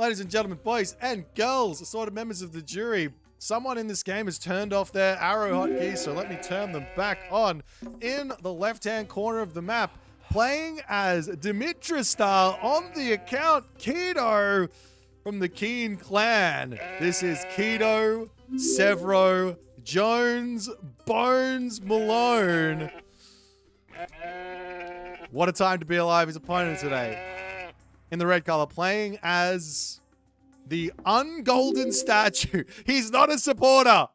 Ladies and gentlemen, boys and girls, assorted members of the jury, someone in this game has turned off their arrow hotkey, so let me turn them back on. In the left-hand corner of the map, playing as Demeter Star on the account, Kido from the Keen clan. This is Kido, Severo, Jones, Bones, Malone. What a time to be alive, his opponent today. In the red color, playing as the ungolden statue. He's not a supporter.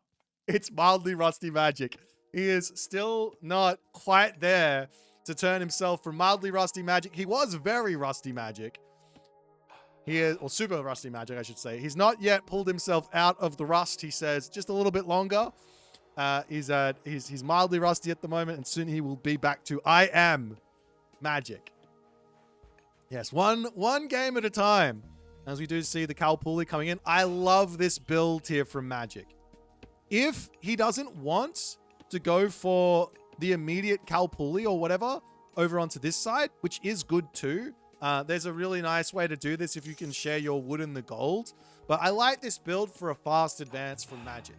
It's mildly rusty magic. He is still not quite there to turn himself from mildly rusty magic. He was very rusty magic. He is, or super rusty magic, I should say. He's not yet pulled himself out of the rust, he says. Just a little bit longer. He's mildly rusty at the moment, and soon he will be back to I am magic. Yes, one game at a time. As we do see the Quetzalcoatl coming in. I love this build here from Magic. If he doesn't want to go for the immediate Quetzalcoatl or whatever over onto this side, which is good too. There's a really nice way to do this if you can share your wood and the gold. But I like this build for a fast advance from Magic.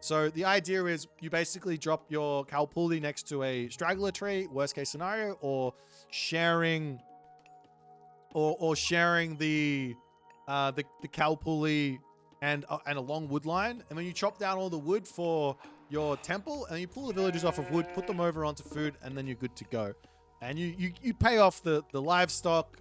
So the idea is you basically drop your Quetzalcoatl next to a straggler tree, worst case scenario, or sharing the Quetzalcoatl and a long wood line, and then you chop down all the wood for your temple, and you pull the villagers off of wood, put them over onto food, and then you're good to go. And you pay off the livestock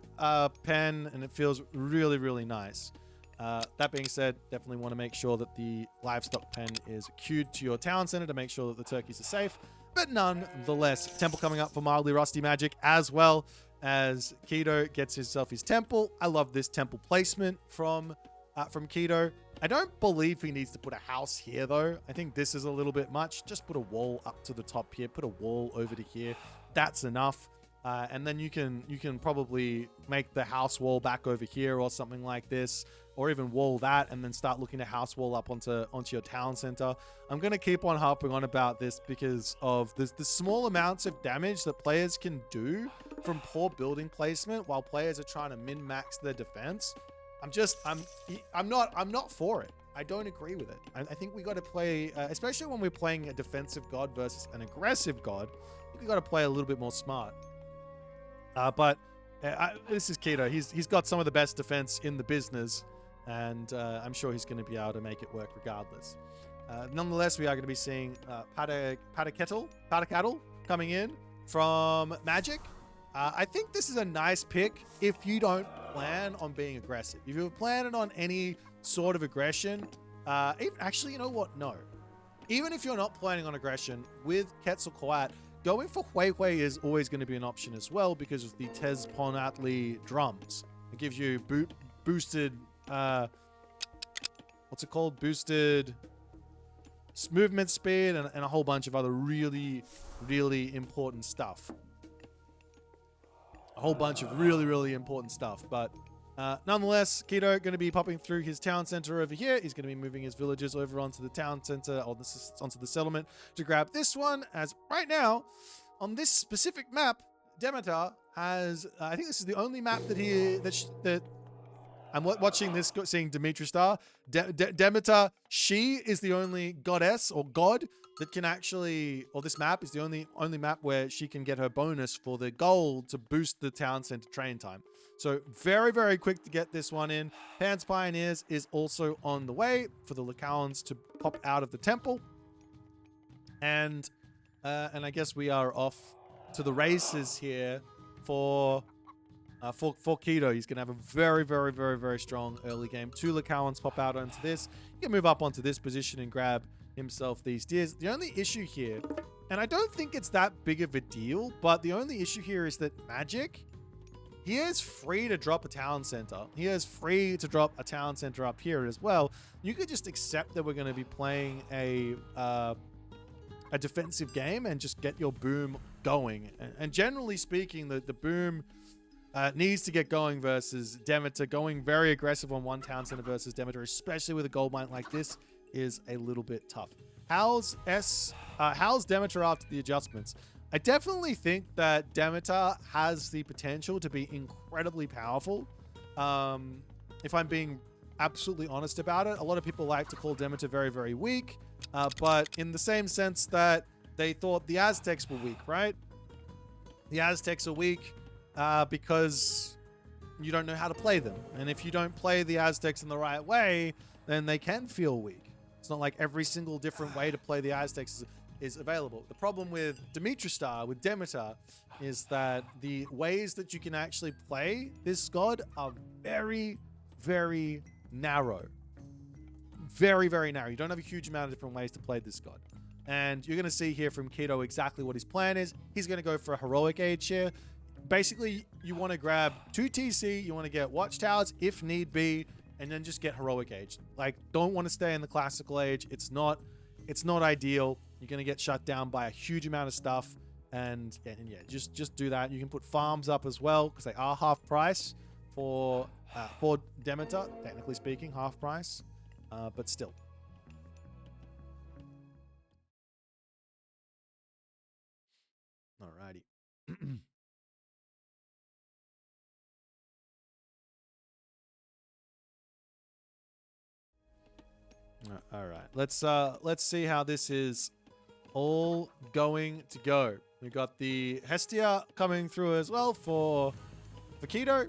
pen, and it feels really, really nice. That being said, definitely want to make sure that the livestock pen is queued to your town center to make sure that the turkeys are safe. But nonetheless, temple coming up for mildly rusty magic as well as Kido gets himself his temple. I love this temple placement from Kido. I don't believe he needs to put a house here though. I think this is a little bit much. Just put a wall up to the top here. Put a wall over to here. That's enough. And then you can probably make the house wall back over here or something like this, or even wall that and then start looking to house wall up onto your town center. I'm going to keep on harping on about this because of the small amounts of damage that players can do from poor building placement while players are trying to min-max their defense. I'm not for it. I don't agree with it. I think we got to play, especially when we're playing a defensive god versus an aggressive god, I think we got to play a little bit more smart. But this is Kido. He's got some of the best defense in the business, and I'm sure he's going to be able to make it work regardless. Nonetheless, we are going to be seeing Quetzalcoatl coming in from Magic. I think this is a nice pick if you don't plan on being aggressive. If you're planning on any sort of aggression, actually, you know what? No. Even if you're not planning on aggression, with Quetzalcoatl, going for Huehue is always going to be an option as well because of the Tezponatli drums. It gives you boosted, what's it called? Boosted movement speed and a whole bunch of other really, really important stuff. A whole bunch of really, really important stuff. But nonetheless, Kido going to be popping through his town center over here. He's going to be moving his villagers over onto the town center or onto the settlement to grab this one. As right now, on this specific map, Demeter has, I think this is the only map that I'm watching this, seeing Demeter Star. Demeter, she is the only goddess or god that can actually, or this map is the only map where she can get her bonus for the gold to boost the town center train time. So very, very quick to get this one in. Pan's Pioneers is also on the way for the Lakowans to pop out of the temple. And I guess we are off to the races here for Kido. He's going to have a very, very, very, very strong early game. 2 Lakowans pop out onto this. You can move up onto this position and grab himself these deers. The only issue here, and I don't think it's that big of a deal, but the only issue here is that Magic, he is free to drop a town center. He is free to drop a town center up here as well. You could just accept that we're going to be playing a defensive game and just get your boom going. And generally speaking, the boom needs to get going versus Demeter. Going very aggressive on one town center versus Demeter, especially with a gold mine like this, is a little bit tough. How's Demeter after the adjustments? I definitely think that Demeter has the potential to be incredibly powerful. If I'm being absolutely honest about it. A lot of people like to call Demeter very, very weak, but in the same sense that they thought the Aztecs were weak, right? The Aztecs are weak because you don't know how to play them. And if you don't play the Aztecs in the right way, then they can feel weak. It's not like every single different way to play the Aztecs is available. The problem with Demeter, with Demeter, is that the ways that you can actually play this god are very, very narrow. Very, very narrow. You don't have a huge amount of different ways to play this god. And you're going to see here from Kido exactly what his plan is. He's going to go for a heroic age here. Basically, you want to grab 2 TC, you want to get watchtowers if need be, and then just get heroic age. Like, don't want to stay in the classical age. It's not ideal. You're going to get shut down by a huge amount of stuff. And yeah, just do that. You can put farms up as well because they are half price for Demeter, technically speaking, half price, but still. Alrighty. All right. Let's see how this is all going to go. We got the Hestia coming through as well for Kido.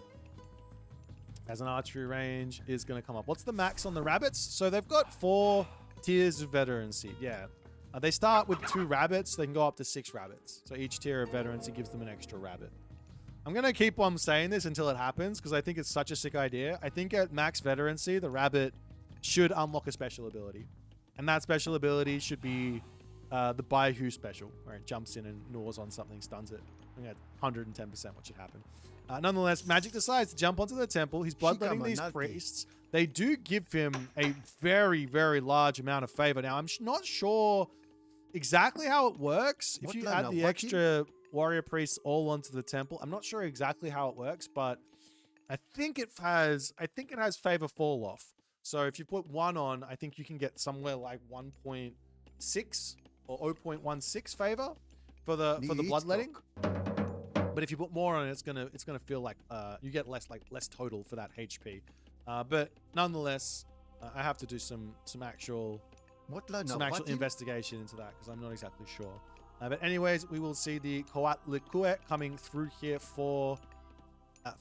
As an archery range is going to come up. What's the max on the rabbits? So they've got 4 tiers of veterancy. Yeah. They start with 2 rabbits. They can go up to 6 rabbits. So each tier of veterancy gives them an extra rabbit. I'm going to keep on saying this until it happens because I think it's such a sick idea. I think at max veterancy, the rabbit should unlock a special ability. And that special ability should be the Baihu special, where it jumps in and gnaws on something, stuns it. I think at 110% what should happen. Nonetheless, Magic decides to jump onto the temple. He's bloodletting these priests. They do give him a very, very large amount of favor. Now, I'm not sure exactly how it works. If you add the extra warrior priests all onto the temple, I'm not sure exactly how it works, but I think it has favor fall off. So if you put 1 on, I think you can get somewhere like 1.6 or 0.16 favor for the bloodletting. But if you put more on it, it's gonna feel like you get less total for that HP. But nonetheless, I have to do some actual investigation into that because I'm not exactly sure. But anyways, we will see the Quetzalcoatl coming through here for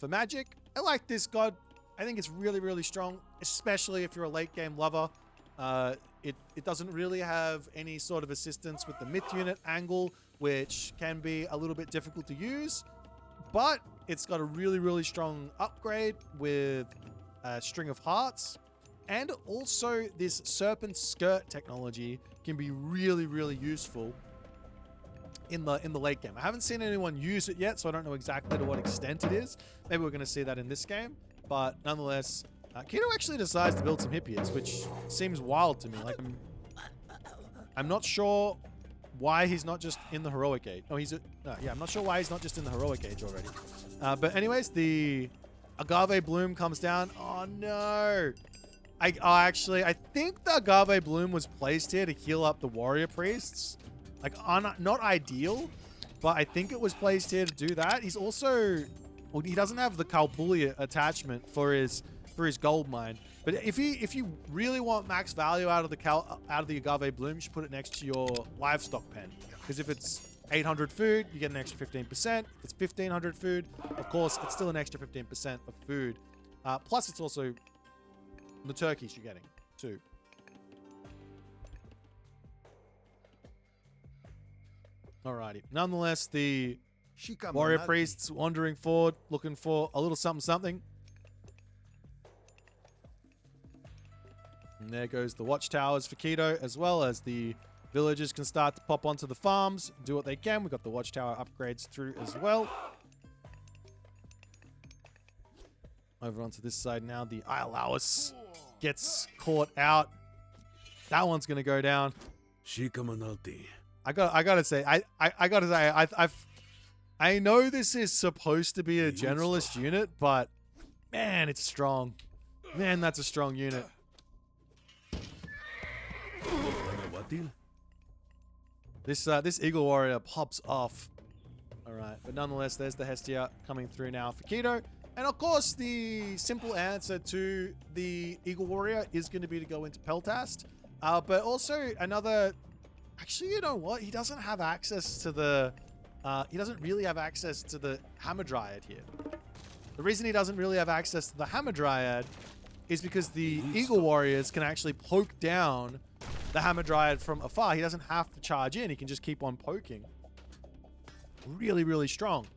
Magic. I like this god. I think it's really, really strong, especially if you're a late game lover. It doesn't really have any sort of assistance with the myth unit angle, which can be a little bit difficult to use, but it's got a really, really strong upgrade with a string of hearts, and also this serpent skirt technology can be really, really useful in the late game. I haven't seen anyone use it yet, so I don't know exactly to what extent it is. Maybe we're going to see that in this game, but nonetheless, Kido actually decides to build some hippies, which seems wild to me. Like, I'm not sure why he's not just in the heroic age. Oh, yeah, I'm not sure why he's not just in the heroic age already. But anyways, the agave bloom comes down. Oh no! I think the agave bloom was placed here to heal up the warrior priests. Like, not ideal, but I think it was placed here to do that. He's also, well, he doesn't have the Calpulli attachment for his gold mine. But if you really want max value out of the agave bloom, you should put it next to your livestock pen. Because if it's 800 food, you get an extra 15%. If it's 1500 food, of course, it's still an extra 15% of food. Plus, it's also the turkeys you're getting too. Alrighty. Nonetheless, the warrior priests wandering forward, looking for a little something something. And there goes the watchtowers for Kido, as well as the villagers can start to pop onto the farms, do what they can. We've got the watchtower upgrades through as well. Over onto this side now, the Iolawis gets caught out. That one's going to go down. I gotta say, I know this is supposed to be a generalist unit, but man, it's strong. Man, that's a strong unit. This Eagle Warrior pops off. All right, but nonetheless, there's the Hestia coming through now for Kido. And of course, the simple answer to the Eagle Warrior is going to be to go into Peltast. But also another... Actually, you know what? He doesn't have access to the... he doesn't really have access to the Hamadryad here. The reason he doesn't really have access to the Hamadryad is because the Eagle Warriors can actually poke down the Hamadryad from afar. He doesn't have to charge in. He can just keep on poking. Really, really strong.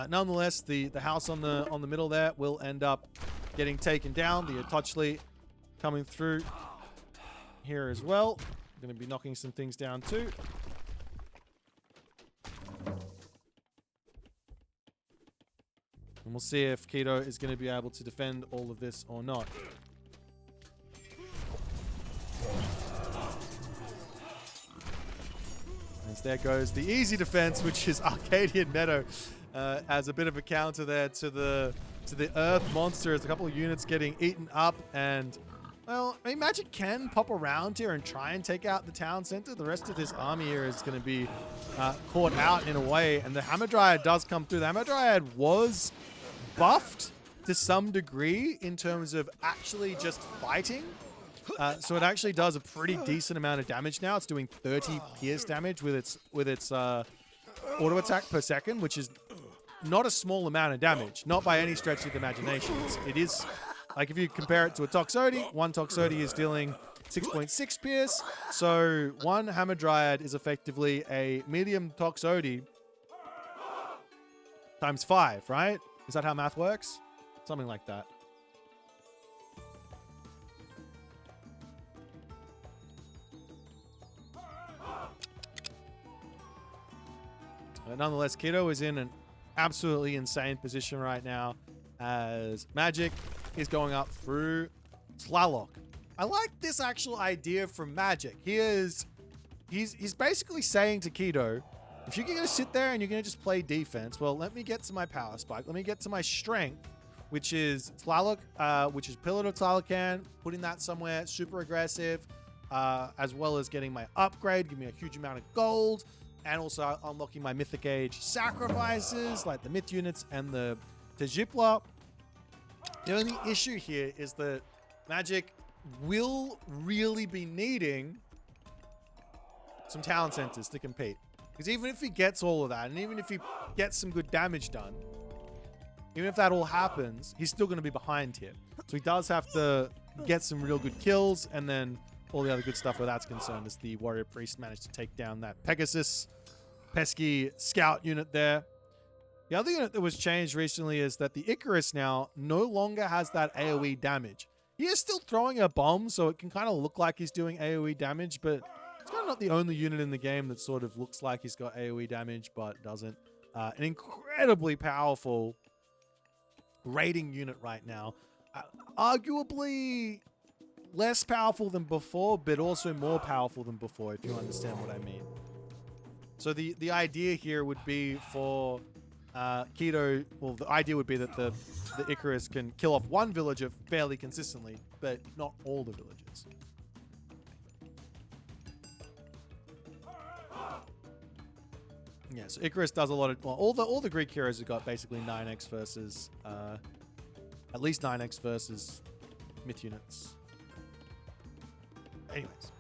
Nonetheless, the house on the middle there will end up getting taken down. The Atochli coming through here as well. Going to be knocking some things down too. And we'll see if Kido is going to be able to defend all of this or not. As there goes the easy defense, which is Arcadian Meadow, as a bit of a counter there to the Earth monsters. A couple of units getting eaten up, and well, I mean, Magic can pop around here and try and take out the town center. The rest of this army here is going to be caught out in a way, and the Hamadryad does come through. The Hamadryad was buffed to some degree in terms of actually just fighting. So it actually does a pretty decent amount of damage now. It's doing 30 pierce damage with its auto attack per second, which is not a small amount of damage. Not by any stretch of the imagination. It is, like if you compare it to a Toxote, one Toxote is dealing 6.6 pierce. So one Hamadryad is effectively a medium Toxote times 5, right? Is that how math works? Something like that. But nonetheless, Kido is in an absolutely insane position right now as Magic is going up through Tlaloc. I like this actual idea from Magic. He's basically saying to Kido, if you're going to sit there and you're going to just play defense, well, let me get to my power spike. Let me get to my strength, which is Tlaloc, which is Pillar of Tlalocan, putting that somewhere super aggressive, as well as getting my upgrade, give me a huge amount of gold, and also unlocking my Mythic Age sacrifices, like the Myth units and the Tajipla. The only issue here is that Magic will really be needing some town centers to compete. Because even if he gets all of that, and even if he gets some good damage done, even if that all happens, he's still going to be behind here. So he does have to get some real good kills, and then all the other good stuff where that's concerned as the Warrior Priest managed to take down that Pegasus pesky scout unit there. The other unit that was changed recently is that the Icarus now no longer has that AoE damage. He is still throwing a bomb, so it can kind of look like he's doing AoE damage, but it's kind of not the only unit in the game that sort of looks like he's got AoE damage, but doesn't. An incredibly powerful raiding unit right now. Arguably less powerful than before, but also more powerful than before, if you understand what I mean. So the idea here would be for Kido, well, the idea would be that the Icarus can kill off one villager fairly consistently, but not all the villagers. Yeah, so Icarus does a lot of, well, all the Greek heroes have got basically 9x versus, at least 9x versus myth units. Anyways.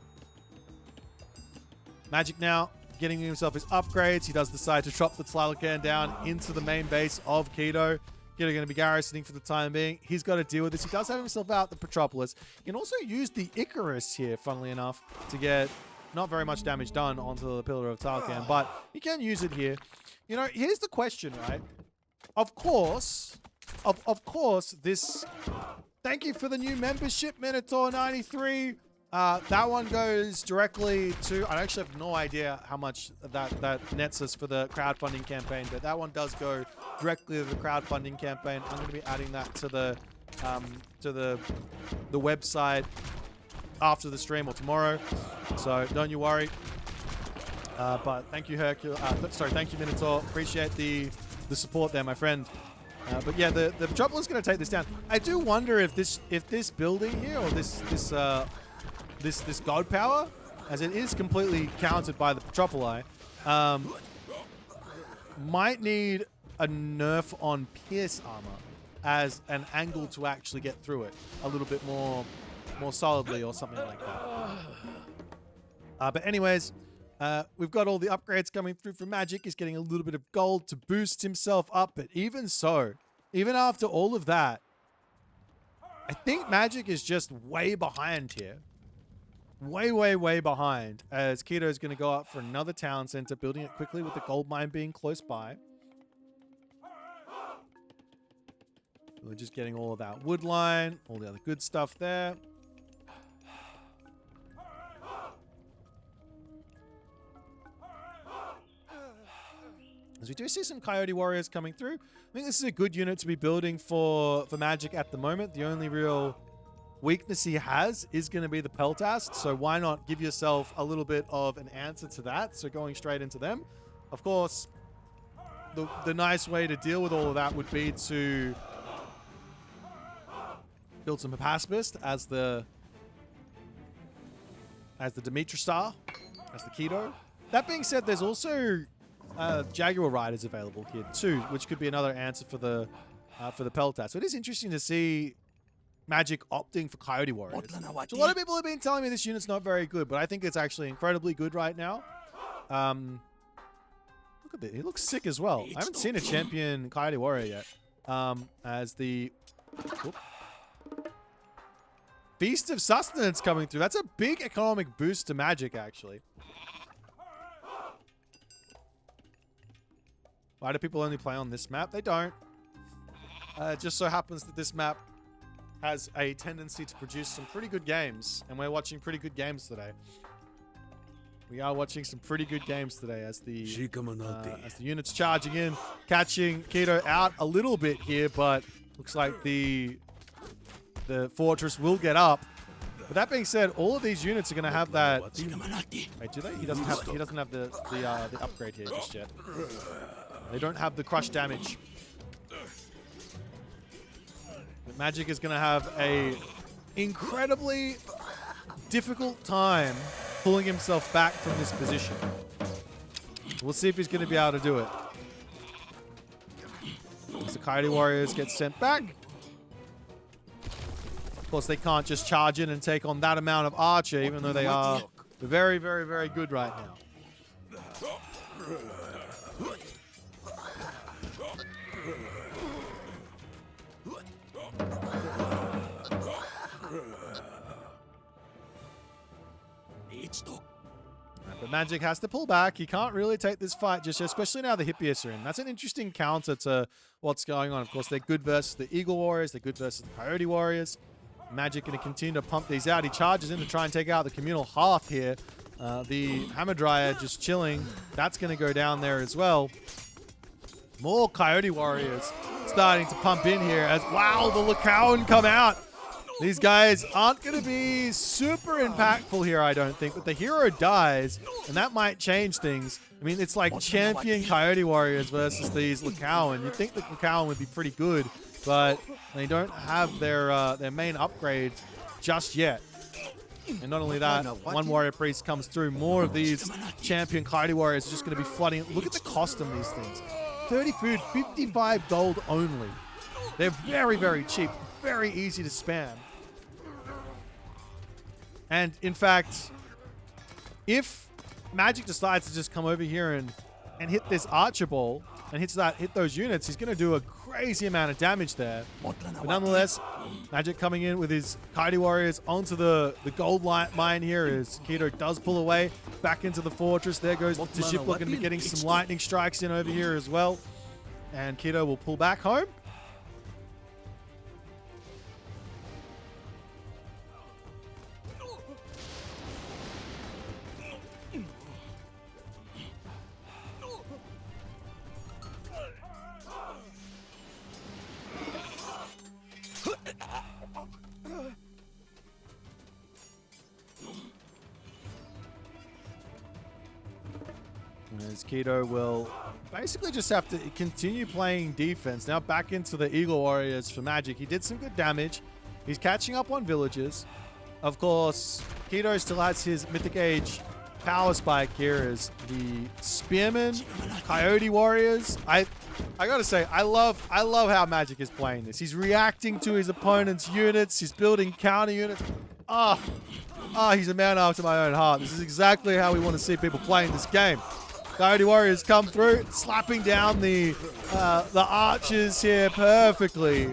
Magic now getting himself his upgrades. He does decide to drop the Tlalocan down into the main base of Kido. Kido going to be garrisoning for the time being. He's got to deal with this. He does have himself out the Petropolis. He can also use the Icarus here, funnily enough, to get not very much damage done onto the Pillar of Tlalocan, but he can use it here. You know, here's the question, right? Of course, this... Thank you for the new membership, Minotaur93. That one goes directly to... I actually have no idea how much that nets us for the crowdfunding campaign, but that one does go directly to the crowdfunding campaign. I'm going to be adding that to the website after the stream or tomorrow, so don't you worry. But thank you, thank you, Minotaur. Appreciate the support there, my friend. But yeah, the Petropolis is going to take this down. I do wonder if this building here, or this god power, as it is completely countered by the Petropoli, might need a nerf on pierce armor. as an angle to actually get through it a little bit more solidly or something like that. But anyways, we've got all the upgrades coming through for Magic. He's getting a little bit of gold to boost himself up. But even so, even after all of that, I think Magic is just way behind here. Way behind, as Kido is going to go up for another town center, building it quickly with the gold mine being close by. We're just getting all of that wood line, all the other good stuff there. As we do see some Coyote Warriors coming through. I think this is a good unit to be building for Magic at the moment. The only real weakness he has is going to be the Peltast, so why not give yourself a little bit of an answer to that? So going straight into them. Of course, the nice way to deal with all of that would be to build some Pacifist as the Demeter star, as the Kido. That being said, there's also Jaguar Riders available here too, which could be another answer for the Peltast. So it is interesting to see Magic opting for Coyote Warriors. So a lot of people have been telling me this unit's not very good, but I think it's actually incredibly good right now. Look at this. He looks sick as well. I haven't seen a champion Coyote Warrior yet. As the Feast of Sustenance coming through. That's a big economic boost to Magic, actually. Why do people only play on this map? They don't. It just so happens that this map has a tendency to produce some pretty good games, and we're watching pretty good games today. We are watching some pretty good games today as the unit's charging in, catching Kido out a little bit here, but looks like the fortress will get up. But that being said, all of these units are going to have that. Wait, do they? He doesn't have the upgrade here just yet. They don't have the crush damage. Magic is going to have a incredibly difficult time pulling himself back from this position. We'll see if he's going to be able to do it. As the Coyote Warriors get sent back. Of course, they can't just charge in and take on that amount of Archer, even though they are very good right now. But Magic has to pull back. He can't really take this fight just yet, especially now the Hippias are in. That's an interesting counter to what's going on. Of course, they're good versus the Eagle Warriors. They're good versus the Coyote Warriors. Magic going to continue to pump these out. He charges in to try and take out the communal half here. The Hammer Dryad just chilling. That's going to go down there as well. More Coyote Warriors starting to pump in here as, wow, the Lacawan come out. These guys aren't going to be super impactful here, I don't think, but the hero dies, and that might change things. I mean, it's like champion Coyote Warriors versus these Lacawan. You'd think the Lacawan would be pretty good, but they don't have their main upgrade just yet. And not only that, one Warrior Priest comes through. More of these champion Coyote Warriors are just going to be flooding. Look at the cost of these things. 30 food, 55 gold only. They're very cheap, very easy to spam. And in fact, if Magic decides to just come over here and hit this Archer Ball and hit those units, he's going to do a crazy amount of damage there. But nonetheless, Magic coming in with his Coyote Warriors onto the gold mine here as Kido does pull away back into the fortress. There goes the Tashipla, going to be getting some lightning strikes in over here as well. And Kido will pull back home. As Kido will basically just have to continue playing defense. Now back into the Eagle Warriors for Magic. He did some good damage. He's catching up on villagers. Of course, Kido still has his Mythic Age power spike here is the Spearmen, Coyote Warriors. I gotta say, I love how Magic is playing this. He's reacting to his opponent's units. He's building counter units. He's a man after my own heart. This is exactly how we want to see people playing this game. Coyote Warriors come through, slapping down the archers here perfectly.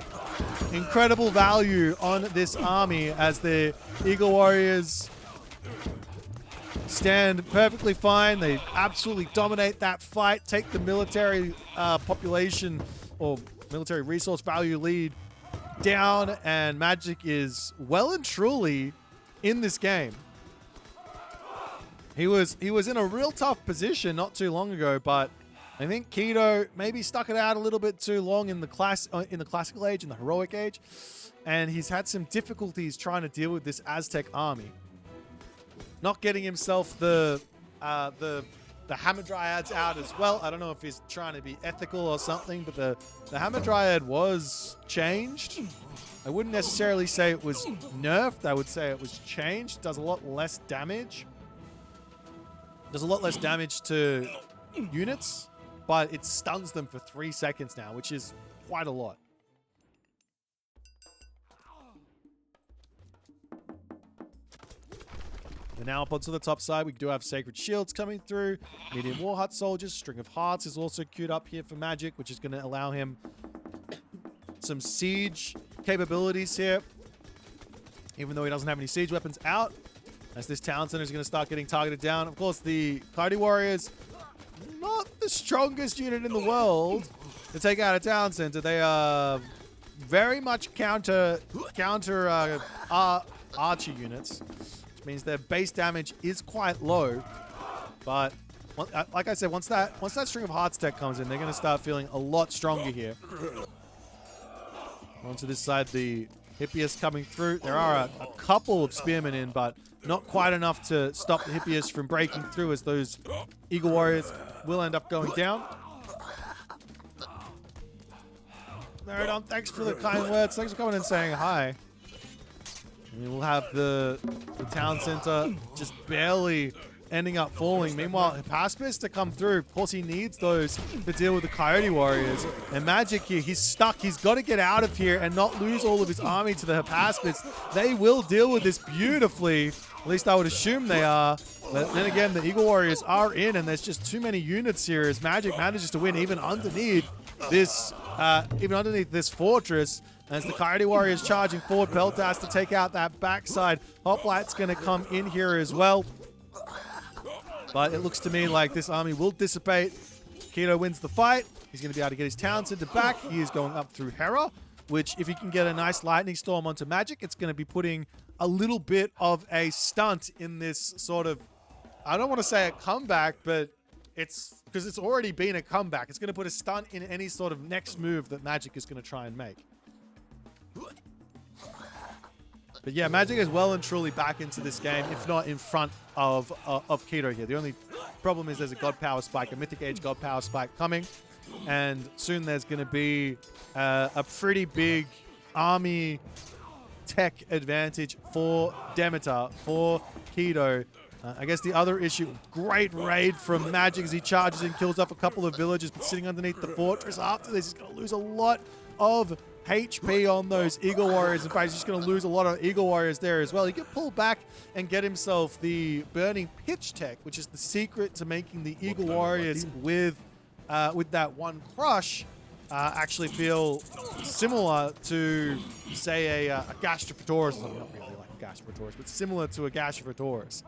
Incredible value on this army as the Eagle Warriors stand perfectly fine. They absolutely dominate that fight, take the military population or military resource value lead down, and Magic is well and truly in this game. He was in a real tough position not too long ago, but I think Kido maybe stuck it out a little bit too long in the classical age, in the heroic age, and he's had some difficulties trying to deal with this Aztec army. Not getting himself the Hamadryads out as well. I don't know if he's trying to be ethical or something, but the Hamadryad was changed. I wouldn't necessarily say it was nerfed. I would say it was changed. Does a lot less damage. Does a lot less damage to units, but it stuns them for 3 seconds now, which is quite a lot. And now up onto the top side, we do have Sacred Shields coming through. Medium War Hut Soldiers. String of Hearts is also queued up here for Magic, which is going to allow him some siege capabilities here. Even though he doesn't have any siege weapons out. As this town center is going to start getting targeted down. Of course, the Coyote Warriors, not the strongest unit in the world to take out a town center. They are very much counter archer units, which means their base damage is quite low. But like I said, once that String of Hearts tech comes in, they're going to start feeling a lot stronger here. Onto this side, the Hippias coming through. There are a couple of Spearmen in, but not quite enough to stop the Hippias from breaking through, as those Eagle Warriors will end up going down. Meridon, thanks for the kind words. Thanks for coming and saying hi. And we'll have the town center just barely ending up falling. Meanwhile, Hypaspis to come through. Of course, he needs those to deal with the Coyote Warriors. And Magic here, he's stuck. He's got to get out of here and not lose all of his army to the Hypaspis. They will deal with this beautifully. At least I would assume they are. But then again, the Eagle Warriors are in, and there's just too many units here as Magic manages to win even underneath this fortress. As the Coyote Warriors charging forward, Peltas to take out that backside. Hoplite's going to come in here as well. But it looks to me like this army will dissipate. Kido wins the fight. He's going to be able to get his town center back. He is going up through Hera, which if he can get a nice lightning storm onto Magic, it's going to be putting a little bit of a stunt in this sort of, I don't want to say a comeback, but it's because it's already been a comeback. It's going to put a stunt in any sort of next move that Magic is going to try and make. But yeah, Magic is well and truly back into this game, if not in front of Kido here. The only problem is there's a God Power Spike, a Mythic Age God Power Spike coming. And soon there's going to be a pretty big army tech advantage for Demeter, for Kido. I guess the other issue, great raid from Magic as he charges and kills off a couple of villagers, but sitting underneath the fortress. After this, he's going to lose a lot of HP on those Eagle Warriors. In fact, he's just going to lose a lot of Eagle Warriors there as well. He can pull back and get himself the Burning Pitch tech, which is the secret to making the Eagle Warriors with that one crush actually feel similar to, say, a Gastrophotores. Not really like a Gastrophotores, but similar to a Gastrophotores.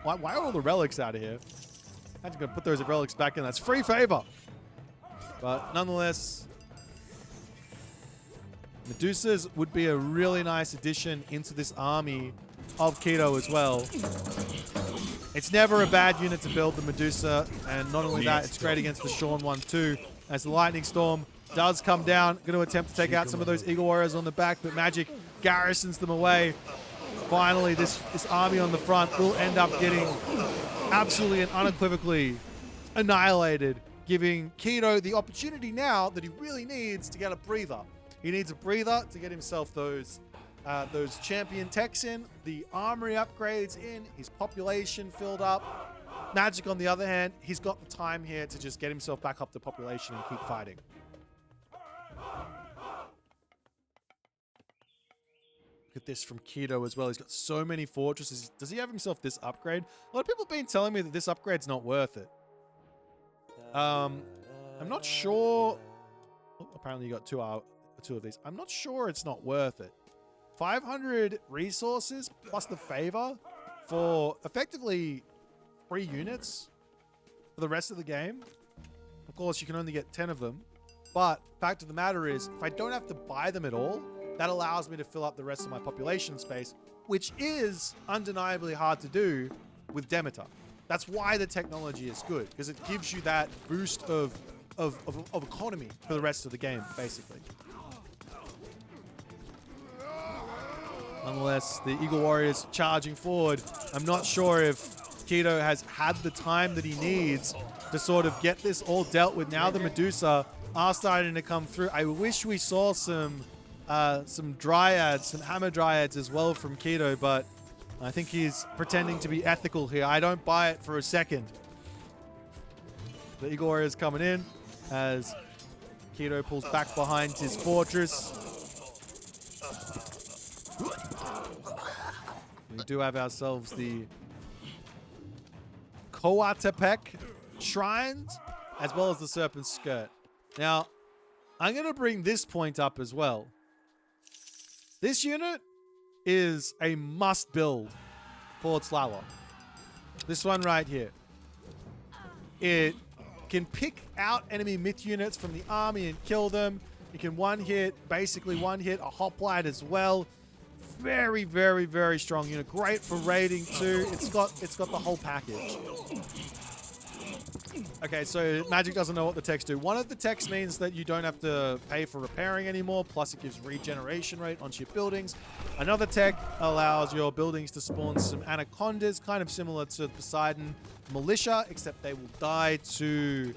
Why are all the relics out of here? I'm just going to put those relics back in. That's free favor. But nonetheless, Medusas would be a really nice addition into this army of Kido as well. It's never a bad unit to build, the Medusa. And not only that, it's great against the Shawn one too. As the Lightning Storm does come down, going to attempt to take out some of those Eagle Warriors on the back, but Magic garrisons them away. Finally, this army on the front will end up getting absolutely and unequivocally annihilated, giving Kido the opportunity now that he really needs to get a breather. He needs a breather to get himself those those champion techs in, the armory upgrades in, his population filled up. Magic, on the other hand, he's got the time here to just get himself back up to population and keep fighting. Look at this from Kido as well. He's got so many fortresses. Does he have himself this upgrade? A lot of people have been telling me that this upgrade's not worth it. I'm not sure. Oh, apparently you got two of these. I'm not sure it's not worth it. 500 resources plus the favor for effectively 3 units for the rest of the game. Of course, you can only get 10 of them. But fact of the matter is, if I don't have to buy them at all, that allows me to fill up the rest of my population space, which is undeniably hard to do with Demeter. That's why the technology is good, because it gives you that boost of economy for the rest of the game, basically. Nonetheless, the Eagle Warriors charging forward. I'm not sure if Kido has had the time that he needs to sort of get this all dealt with. Now the Medusa are starting to come through. I wish we saw some dryads, some hammer dryads as well from Kido, but I think he's pretending to be ethical here. I don't buy it for a second. The Eagle Warriors coming in as Kido pulls back behind his fortress. We do have ourselves the Coatepec shrines as well as the Serpent's Skirt. Now, I'm going to bring this point up as well. This unit is a must build for Tlaloc. This one right here. It can pick out enemy myth units from the army and kill them. It can basically one hit a hoplite as well. Very, very, very strong unit. Great for raiding too. It's got the whole package. Okay, so Magic doesn't know what the techs do. One of the techs means that you don't have to pay for repairing anymore, plus it gives regeneration rate onto your buildings. Another tech allows your buildings to spawn some anacondas, kind of similar to Poseidon Militia, except they will die to...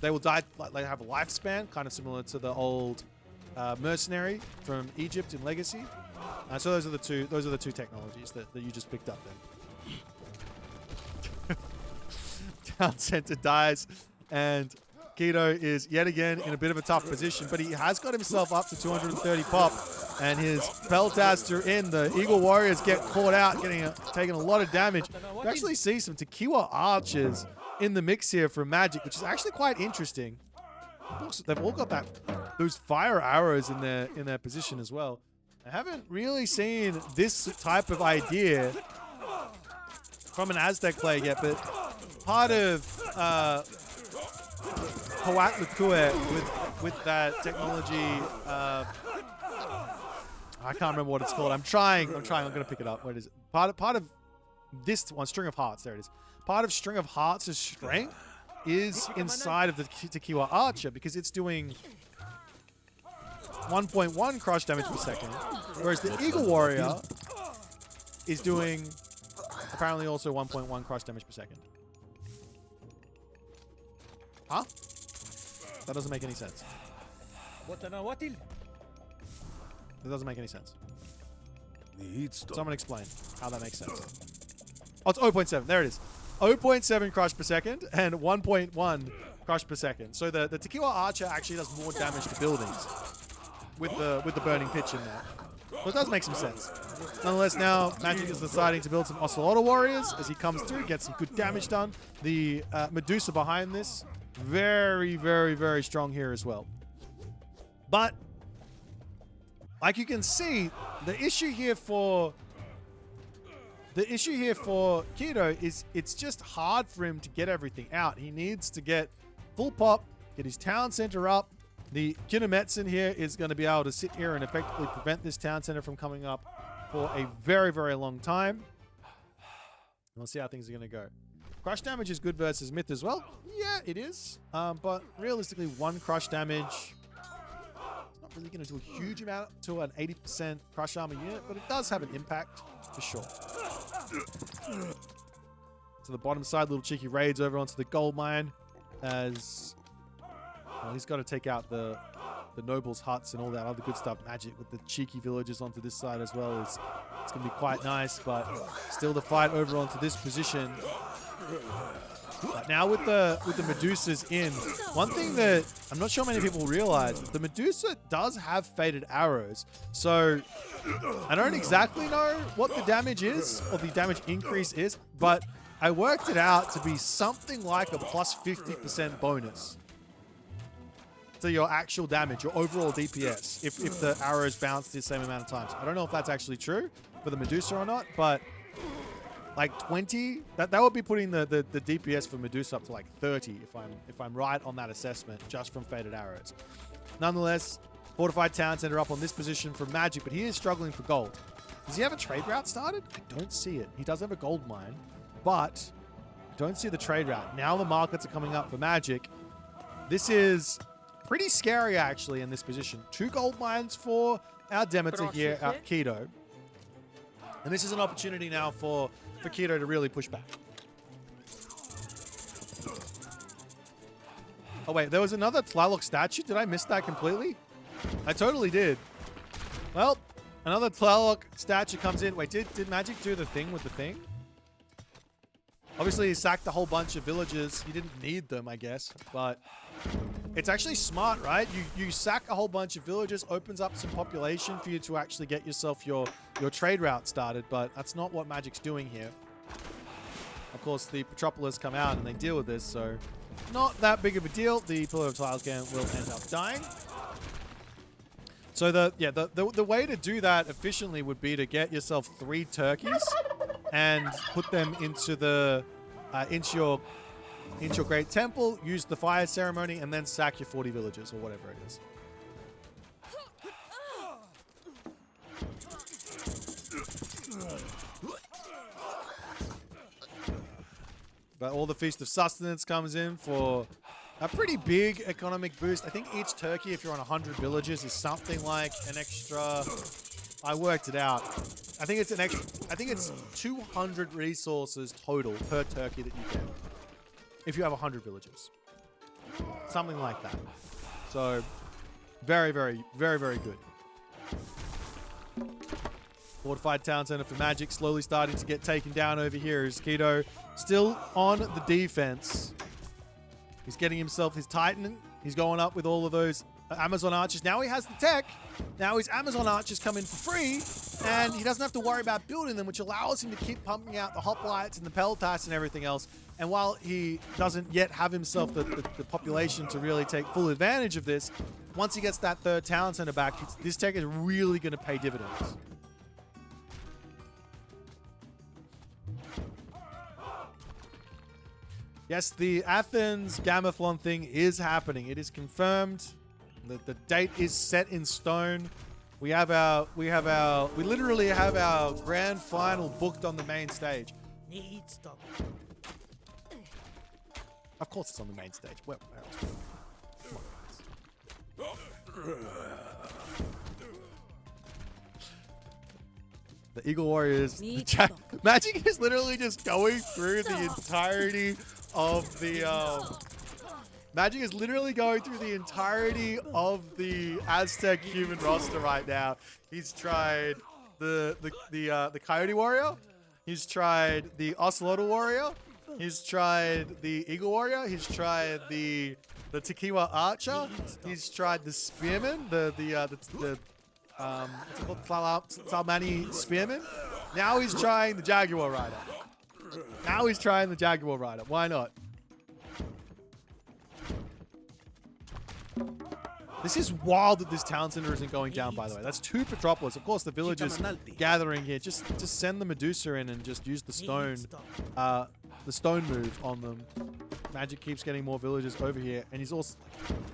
they will die, like they have a lifespan, kind of similar to the old mercenary from Egypt in Legacy. So those are the two technologies that you just picked up then. Town center dies, and Kido is yet again in a bit of a tough position, but he has got himself up to 230 pop, and his Peltaster in. The Eagle Warriors get caught out, taking a lot of damage. You actually see some Tequila archers in the mix here from Magic, which is actually quite interesting. They've all got those fire arrows in their position as well. I haven't really seen this type of idea from an Aztec player yet, but part of Coatlicue with that technology, I can't remember what it's called. I'm trying. I'm going to pick it up. What is it? Part of this one, String of Hearts. There it is. Part of String of Hearts' strength is inside of the Tequila Archer, because it's doing 1.1 crush damage per second, whereas the Eagle Warrior is doing apparently also 1.1 crush damage per second. Huh? That doesn't make any sense. That doesn't make any sense. Someone explain how that makes sense. Oh, it's 0.7. There it is. 0.7 crush per second and 1.1 crush per second. So the Tequila Archer actually does more damage to buildings with the burning pitch in there. So it does make some sense. Nonetheless, now Magic is deciding to build some Ocelotl Warriors as he comes through, gets some good damage done. The Medusa behind this, very, very, very strong here as well. But like you can see, the issue here for Kido is it's just hard for him to get everything out. He needs to get full pop, get his town center up. The Kinemetsen here is going to be able to sit here and effectively prevent this town center from coming up for a very, very long time. We'll see how things are going to go. Crush damage is good versus Myth as well. Yeah, it is. But realistically, 1 crush damage, it's not really going to do a huge amount to an 80% crush armor unit, but it does have an impact for sure. To the bottom side, little cheeky raids over onto the gold mine as... Well, he's got to take out the nobles' huts and all that other good stuff. Magic with the cheeky villagers onto this side as well. It's going to be quite nice, but still the fight over onto this position. But now with the Medusas in, one thing that I'm not sure many people realize, the Medusa does have faded arrows. So I don't exactly know what the damage is, or the damage increase is, but I worked it out to be something like a plus 50% bonus to your actual damage, your overall DPS, if the arrows bounce the same amount of times. I don't know if that's actually true for the Medusa or not, but like 20, that would be putting the DPS for Medusa up to like 30 if I'm right on that assessment, just from faded arrows. Nonetheless, Fortified Town Center up on this position for Magic, but he is struggling for gold. Does he have a trade route started? I don't see it. He does have a gold mine, but I don't see the trade route. Now the markets are coming up for Magic. This is pretty scary actually in this position. 2 gold mines for our Demeter here at Kido. And this is an opportunity now for Kido to really push back. Oh wait, there was another Tlaloc statue. Did I miss that completely? I totally did. Well, another Tlaloc statue comes in. Wait, did Magic do the thing with the thing? Obviously, he sacked a whole bunch of villagers. He didn't need them, I guess. But it's actually smart, right? You sack a whole bunch of villagers, opens up some population for you to actually get yourself your trade route started. But that's not what Magic's doing here. Of course, the Petropolis come out and they deal with this, so not that big of a deal. The Pillar of Tilecan will end up dying. So the way to do that efficiently would be to get yourself 3 turkeys and put them into your Great Temple, use the fire ceremony, and then sack your 40 villagers or whatever it is. But all the Feast of Sustenance comes in for a pretty big economic boost. I think each turkey, if you're on 100 villages, is something like an extra... I worked it out. I think it's an extra... I think it's 200 resources total per turkey that you get if you have 100 villages. Something like that. So, very, very, very, very good. Fortified Town Center for Magic slowly starting to get taken down over here. Is Kido still on the defense? He's getting himself his Titan. He's going up with all of those Amazon archers. Now he has the tech. Now his Amazon archers come in for free, and he doesn't have to worry about building them, which allows him to keep pumping out the hoplites and the peltas and everything else. And while he doesn't yet have himself the population to really take full advantage of this, once he gets that 3rd town center back, this tech is really going to pay dividends. Yes, the Athens Gamathlon thing is happening. It is confirmed. The date is set in stone. We literally have our grand final booked on the main stage. Of course it's on the main stage. Where else? Come on, the Eagle Warriors. Magic is literally just going through the entirety of the Magic is literally going through the entirety of the Aztec human roster right now. He's tried the Coyote Warrior. He's tried the Ocelotl Warrior. He's tried the Eagle Warrior. He's tried the Tequila Archer. He's tried the Spearman. What's it called? Salmani Spearman. Now he's trying the Jaguar Rider. Why not? This is wild that this town center isn't going down, by the way. That's 2 Petropolis. Of course, the villagers gathering here. Just send the Medusa in and just use the stone move on them. Magic keeps getting more villagers over here. And he's also...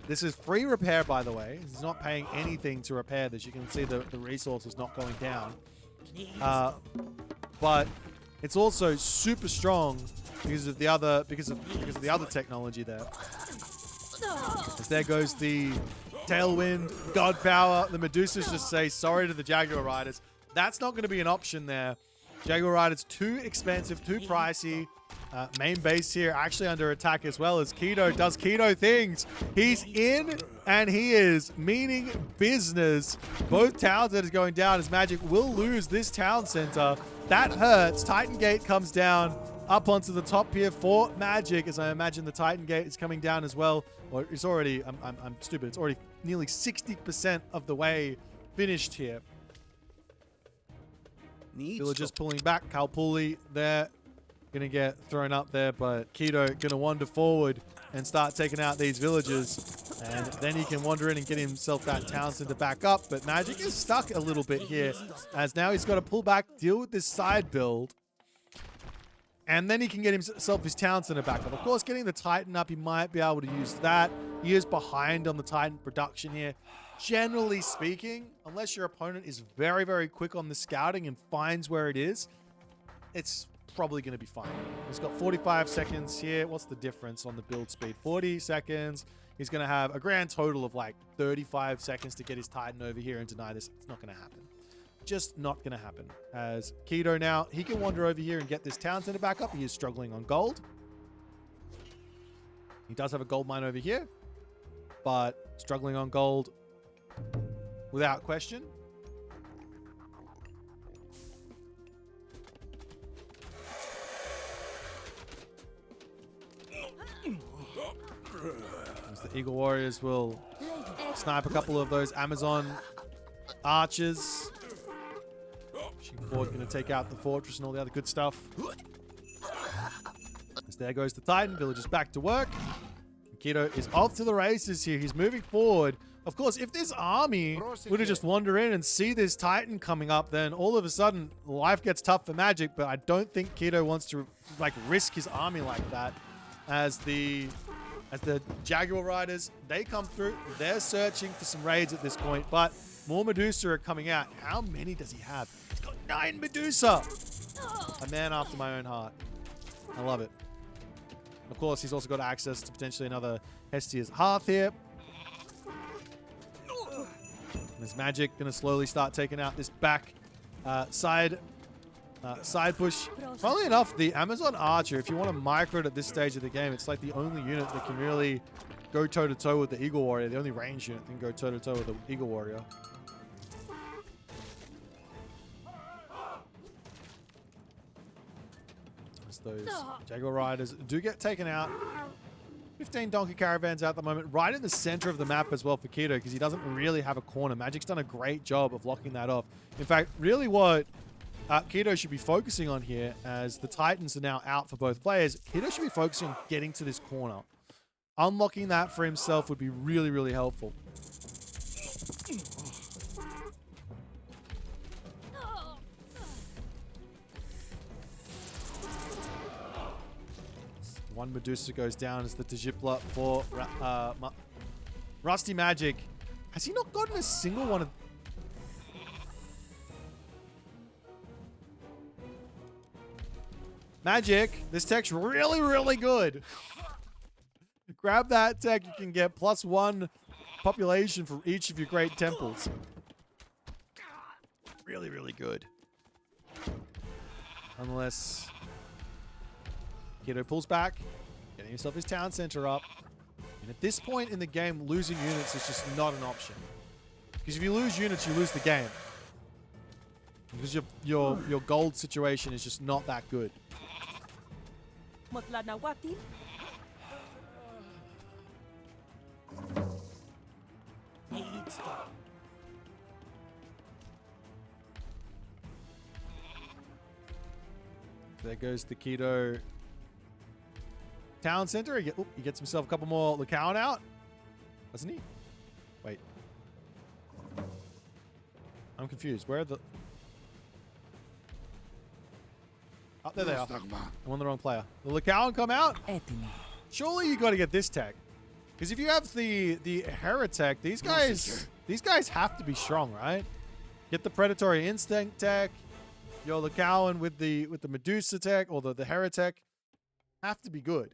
This is free repair, by the way. He's not paying anything to repair this. You can see the resource is not going down. But it's also super strong because of the other technology there. As there goes the Tailwind, God Power. The Medusas just say sorry to the Jaguar Riders. That's not going to be an option there. Jaguar Riders too expensive, too pricey. Main base here actually under attack as well as Kido does Kido things. He's in And he is meaning business. Both town centers going down as Magic will lose this town center. That hurts. Titan Gate comes down up onto the top here for Magic, as I imagine the Titan Gate is coming down as well. Or it's already, I'm stupid. It's already nearly 60% of the way finished here. Villagers pulling back. Kalpuli there. Gonna get thrown up there, but Kido gonna wander forward and start taking out these villagers. And then he can wander in and get himself that town center back up. But Magic is stuck a little bit here, as now he's got to pull back, deal with this side build. And then he can get himself his town center back up. Of course, getting the Titan up, he might be able to use that. He is behind on the Titan production here. Generally speaking, unless your opponent is very, very quick on the scouting and finds where it is, it's probably going to be fine. He's got 45 seconds here. What's the difference on the build speed? 40 seconds. He's going to have a grand total of like 35 seconds to get his Titan over here and deny this. It's not going to happen. Just not going to happen. As Kido now, he can wander over here and get this town center back up. He is struggling on gold. He does have a gold mine over here, but struggling on gold without question. As the Eagle Warriors will snipe a couple of those Amazon archers. Pushing forward, going to take out the fortress and all the other good stuff. As there goes the Titan. Villagers back to work. Kido is off to the races here. He's moving forward. Of course, if this army were to just wander in and see this Titan coming up, then all of a sudden life gets tough for Magic. But I don't think Kido wants to like risk his army like that. As the Jaguar Riders, they come through. They're searching for some raids at this point, but more Medusa are coming out. How many does he have? He's got 9 Medusa. A man after my own heart. I love it. Of course, he's also got access to potentially another Hestia's Hearth here. There's Magic going to slowly start taking out this back side push. Funnily enough, the Amazon Archer, if you want to micro it at this stage of the game, it's like the only unit that can really go toe-to-toe with the Eagle Warrior. The only range unit that can go toe-to-toe with the Eagle Warrior. As those Jaguar Riders do get taken out. 15 Donkey Caravans out at the moment. Right in the center of the map as well for Kido, because he doesn't really have a corner. Magic's done a great job of locking that off. In fact, really what Kido should be focusing on here, as the Titans are now out for both players, Kido should be focusing on getting to this corner. Unlocking that for himself would be really, really helpful. One Medusa goes down as the Tajipla for Rusty Magic. Has he not gotten a single one of... Magic, this tech's really, really good. Grab that tech, you can get +1 population for each of your great temples. Really, really good. Unless Kido pulls back, getting himself his town center up. And at this point in the game, losing units is just not an option. Because if you lose units, you lose the game. Because your gold situation is just not that good. There goes the Kido town center. He gets himself a couple more Lacawan out, doesn't he? Wait. I'm confused. Where are the... Oh, there they are. I'm on the wrong player. The Lacawan come out? Surely you got to get this tech. Because if you have the Heretic, these guys have to be strong, right? Get the Predatory Instinct tech. Your Lacawan with the Medusa tech or the Heretic have to be good.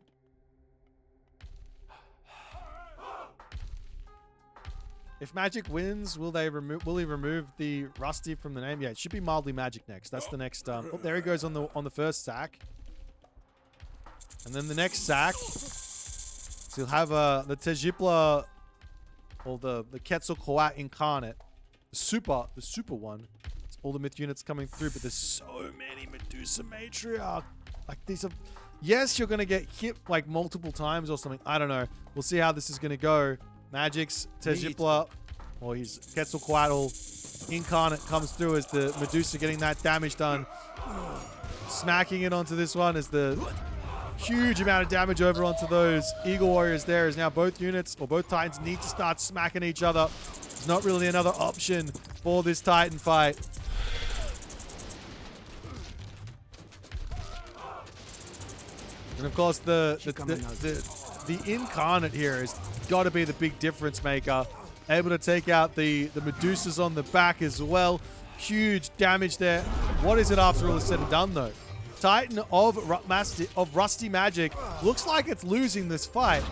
If Magic wins, will he remove the Rusty from the name? Yeah, it should be mildly Magic next. That's the next. Oh, there he goes on the first sack, and then the next sack. So you'll have the Tajipla or the Quetzalcoatl incarnate, the super one. It's all the myth units coming through, but there's so many Medusa Matriarch. Like these are, yes, you're gonna get hit like multiple times or something. I don't know. We'll see how this is gonna go. Magic's Tejipla, or his Quetzalcoatl incarnate comes through as the Medusa getting that damage done. Smacking it onto this one as the huge amount of damage over onto those Eagle Warriors there, as now both units or both Titans need to start smacking each other. There's not really another option for this Titan fight. And of course, the incarnate here has got to be the big difference maker. Able to take out the Medusas on the back as well. Huge damage there. What is it after all is said and done, though? Titan of Rusty Magic looks like it's losing this fight.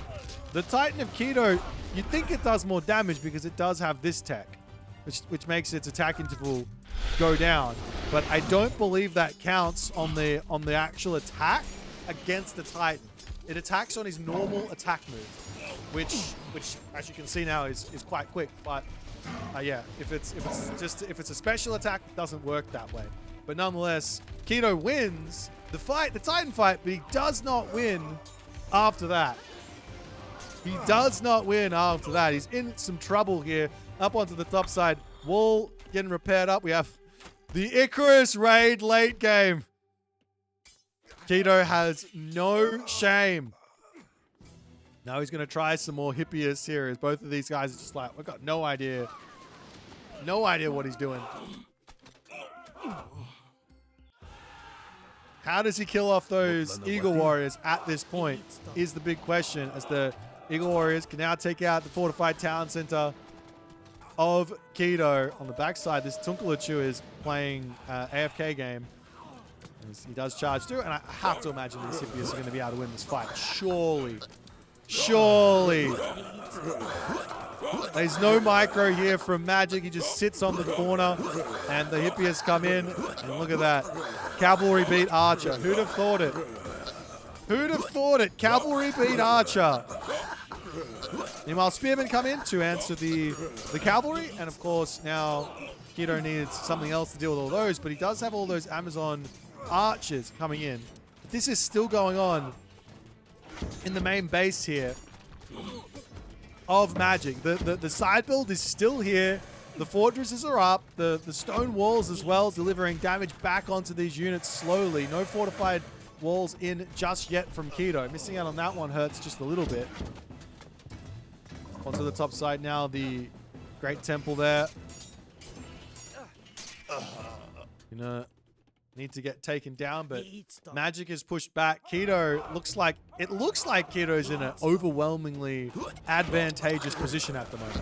The Titan of Kido, you'd think it does more damage because it does have this tech, which makes its attack interval go down. But I don't believe that counts on the actual attack against the Titan. It attacks on his normal attack move, which as you can see now is quite quick. But yeah, if it's a special attack, it doesn't work that way. But nonetheless, Kido wins the Titan fight, but he does not win after that. He does not win after that. He's in some trouble here. Up onto the top side, wall getting repaired up. We have the Icarus raid late game. Kido has no shame. Now he's going to try some more Hippias here, as both of these guys are just like, we've got no idea. No idea what he's doing. How does he kill off those Eagle Warriors at this point is the big question, as the Eagle Warriors can now take out the fortified town center of Kido. On the backside, this Tunkalachu is playing AFK game. He does charge through, and I have to imagine these Hippias are going to be able to win this fight. Surely. Surely. There's no micro here from Magic. He just sits on the corner, and the Hippias come in, and look at that. Cavalry beat Archer. Who'd have thought it? Who'd have thought it? Cavalry beat Archer. Meanwhile, Spearmen come in to answer the Cavalry, and of course, now Kido needs something else to deal with all those, but he does have all those Amazon Archers coming in. But this is still going on in the main base here of Magic. The side build is still here. The fortresses are up. The stone walls as well, delivering damage back onto these units slowly. No fortified walls in just yet from Kido. Missing out on that one hurts just a little bit. Onto the top side now, the Great Temple there. Gonna need to get taken down, but Magic is pushed back. Kido looks like Kido's in an overwhelmingly advantageous position at the moment.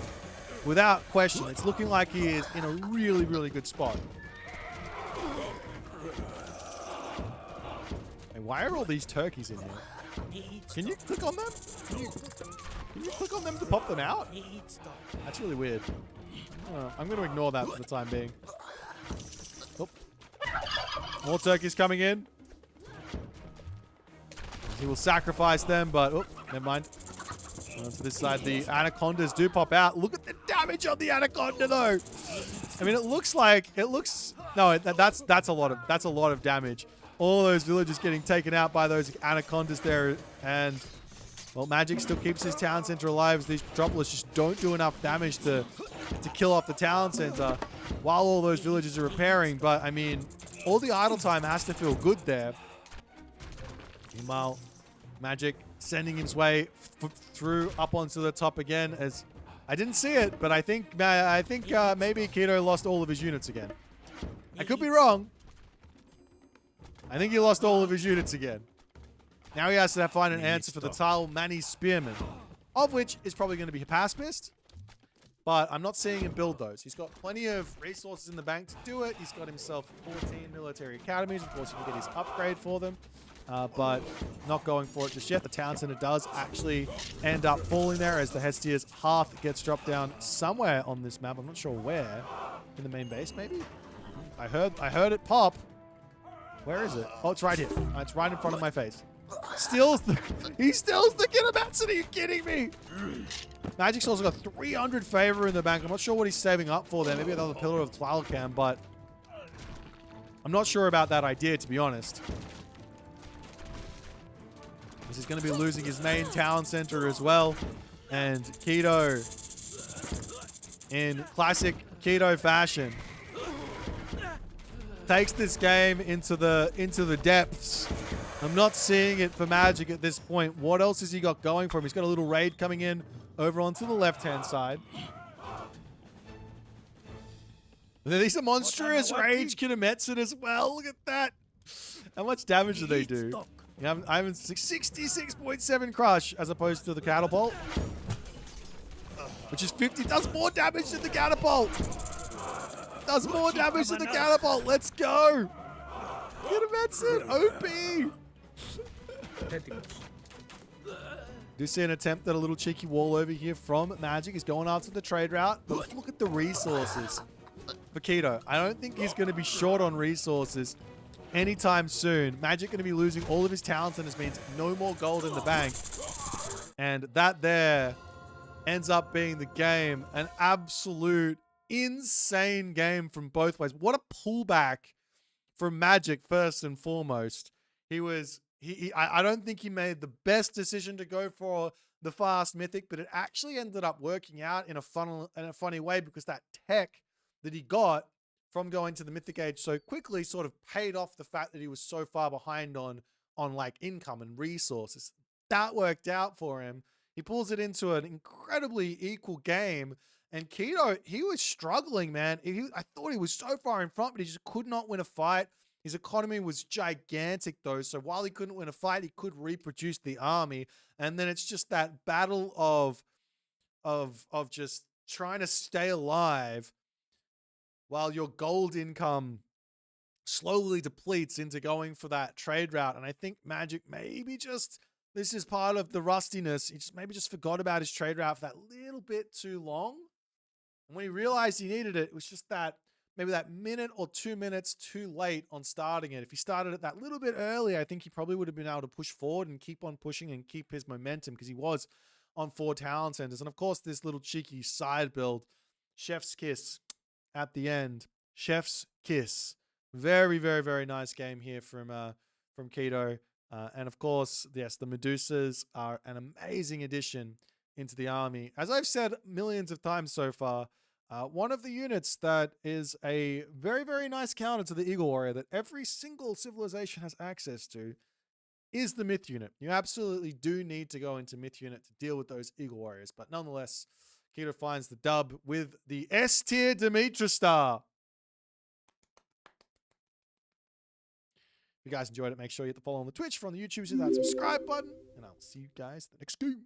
Without question, it's looking like he is in a really, really good spot. And why are all these turkeys in here? Can you click on them? Can you click on them to pop them out? That's really weird. I'm going to ignore that for the time being. Oh. More turkeys coming in. He will sacrifice them, but oh, never mind. To this side, the anacondas do pop out. Look at the damage on the anaconda, though. I mean, no, that's a lot of damage. All those villagers getting taken out by those anacondas there, and well, Magic still keeps his town center alive, as these Petropolis just don't do enough damage to kill off the town center while all those villagers are repairing. But I mean, all the idle time has to feel good there. Meanwhile, Magic sending his way through up onto the top again, as I didn't see it, but I think maybe Kido lost all of his units again. I could be wrong. I think he lost all of his units again. Now he has to find an answer for the Tal Mani Spearman, of which is probably going to be Hypaspist, but I'm not seeing him build those. He's got plenty of resources in the bank to do it. He's got himself 14 military academies. Of course, he can get his upgrade for them. But not going for it just yet. The town center does actually end up falling there, as the Hestia's hearth gets dropped down somewhere on this map. I'm not sure where. In the main base, maybe? I heard it pop. Where is it? Oh, it's right here. It's right in front of my face. He steals the Kinematsu. Are you kidding me? Magic's also got 300 favor in the bank. I'm not sure what he's saving up for there. Maybe another Pillar of Tlalcam, but I'm not sure about that idea, to be honest. He's going to be losing his main town center as well. And Kido, in classic Kido fashion, takes this game into the depths. I'm not seeing it for Magic at this point. What else has he got going for him? He's got a little raid coming in over onto the left-hand side. These are monstrous rage Kinemetsu as well. Look at that. How much damage do they do? I have 66.7 crush as opposed to the catapult, which is 50. Does more damage than the catapult. Does more damage than the catapult. Let's go. Kinemetsu, OP. Do see an attempt at a little cheeky wall over here from Magic. He's going after the trade route, but look at the resources for Kido. I don't think he's going to be short on resources anytime soon. Magic going to be losing all of his talents, and this means no more gold in the bank. And that there ends up being the game. An absolute insane game from both ways. What a pullback from Magic first and foremost. I don't think he made the best decision to go for the fast mythic, but it actually ended up working out in a funny way, because that tech that he got from going to the mythic age so quickly sort of paid off the fact that he was so far behind on like income and resources. That worked out for him. He pulls it into an incredibly equal game. And Kido, he was struggling, man. I thought he was so far in front, but he just could not win a fight. His economy was gigantic, though. So while he couldn't win a fight, he could reproduce the army. And then it's just that battle of just trying to stay alive while your gold income slowly depletes into going for that trade route. And I think Magic maybe just, this is part of the rustiness. He just maybe just forgot about his trade route for that little bit too long. And when he realized he needed it, it was just that maybe that minute or 2 minutes too late on starting it. If he started it that little bit earlier, I think he probably would have been able to push forward and keep on pushing and keep his momentum, because he was on 4 talent centers. And of course, this little cheeky side build, Chef's Kiss at the end. Chef's Kiss. Very, very, very nice game here from Kido. And of course, yes, the Medusas are an amazing addition into the army. As I've said millions of times so far, one of the units that is a very, very nice counter to the Eagle Warrior that every single civilization has access to is the Myth unit. You absolutely do need to go into Myth unit to deal with those Eagle Warriors. But nonetheless, Kido finds the dub with the S-tier Demeter star. If you guys enjoyed it, make sure you hit the follow on the Twitch, for on the YouTube, hit that subscribe button, and I'll see you guys in the next game.